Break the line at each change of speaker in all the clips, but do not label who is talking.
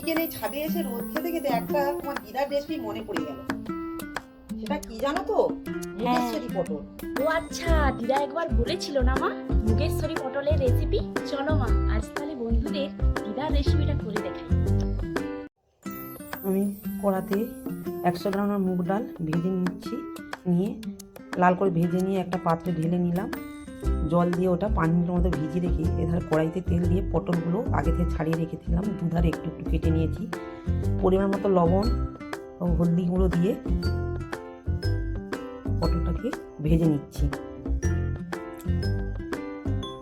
আজকের এই ছাদে এসে রোদ খেতে খেতে একটা তোমার দিদার রেসিপি মনে পড়ে গেল। সেটা কি জানো তো? মুগেশ্বরী পটল।
ও আচ্ছা, দিদা একবার বলেছিল না মা মুগেশ্বরী পটলের রেসিপি। চলো মা আজ তাহলে বন্ধুদের দিদার রেসিপিটা করে দেখাই।
আমি কড়াতে 100 গ্রাম মুগ ডাল ভেজে নিচ্ছি, নিয়ে লাল করে ভেজে নিয়ে একটা পাত্রে ঢেলে নিলাম। জল দিয়ে ওটা 5 মিনিটের মতো ভিজিয়ে রেখে এধারে কড়াইতে তেল দিয়ে পটলগুলো আগে থেকে ছাড়িয়ে রেখেছিলাম, দুধারে একটু একটু কেটে নিয়েছি। পরিমাণ মতো লবণ ও হলদি গুঁড়ো দিয়ে পটলটাকে ভেজে নিচ্ছি।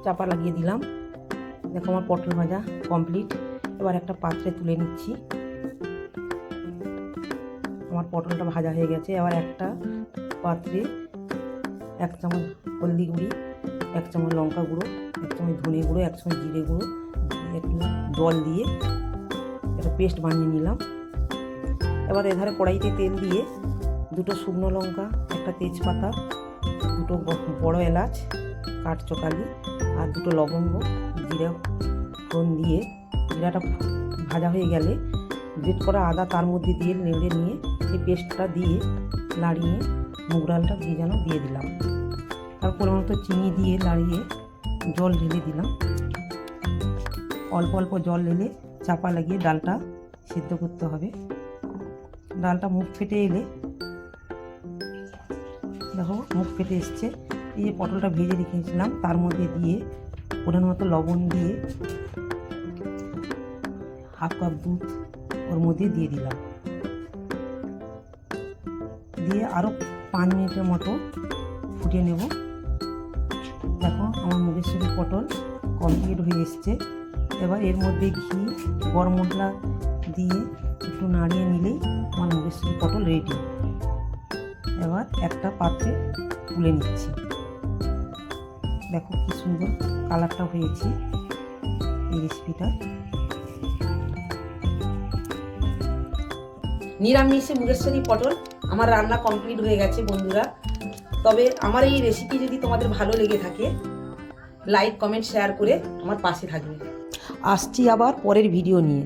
চাপা লাগিয়ে দিলাম। দেখো আমার পটল ভাজা কমপ্লিট। এবার একটা পাত্রে তুলে নিচ্ছি। আমার পটলটা ভাজা হয়ে গেছে। এবার একটা পাত্রে 1 চামচ হলদি গুঁড়ি, 1 চামচ লঙ্কা গুঁড়ো, 1 চামচ ধনে গুঁড়ো, 1 চামচ জিরে গুঁড়ো, একটু জল দিয়ে একটা পেস্ট বানিয়ে নিলাম। এবার এধারে কড়াইতে তেল দিয়ে 2টো শুকনো লঙ্কা, একটা তেজপাতা, 2টো বড় এলাচ কাঠচোকালি আর 2টো লবঙ্গ, জিরা ফোড়ন দিয়ে জিরাটা ভাজা হয়ে গেলে গ্রেট করা আদা তার মধ্যে দিয়ে নেড়ে নিয়ে সেই পেস্টটা দিয়ে নাড়িয়ে মুগ ডালটা ভিজানো দিয়ে দিলাম। তারপর পরিমাণ মতো চিনি দিয়ে নাড়িয়ে জল ঢেলে দিলাম। অল্প অল্প জল ঢেলে চাপা লাগিয়ে ডালটা সিদ্ধ করতে হবে। ডালটা মুখ ফেটে এলে, দেখো মুখ ফেটে এসছে, এই যে পটলটা ভেজে রেখেছিলাম তার মধ্যে দিয়ে পরিমাণ মতো লবণ দিয়ে হাফ কাপ দুধ ওর মধ্যে দিয়ে দিলাম। দিয়ে আরও 5 মিনিটের মতো ফুটিয়ে নেব। দেখো আমার মুগেশ্বরী পটল কমপ্লিট হয়ে এসছে। এবার এর মধ্যে ঘি, গরম মশলা দিয়ে একটু নাড়িয়ে নিলেই আমার মুগেশ্বরী পটল রেডি। এবার একটা পাত্রে তুলে নিচ্ছি। দেখো কি সুন্দর কালারটা হয়েছে এই রেসিপিটা। নিরামিষে মুগেশ্বরী পটল আমার রান্না কমপ্লিট হয়ে গেছে বন্ধুরা। তবে আমার এই রেসিপি যদি তোমাদের ভালো লেগে থাকে, লাইক কমেন্ট শেয়ার করে আমার পাশে থাকবে। আসছি আবার পরের ভিডিও নিয়ে।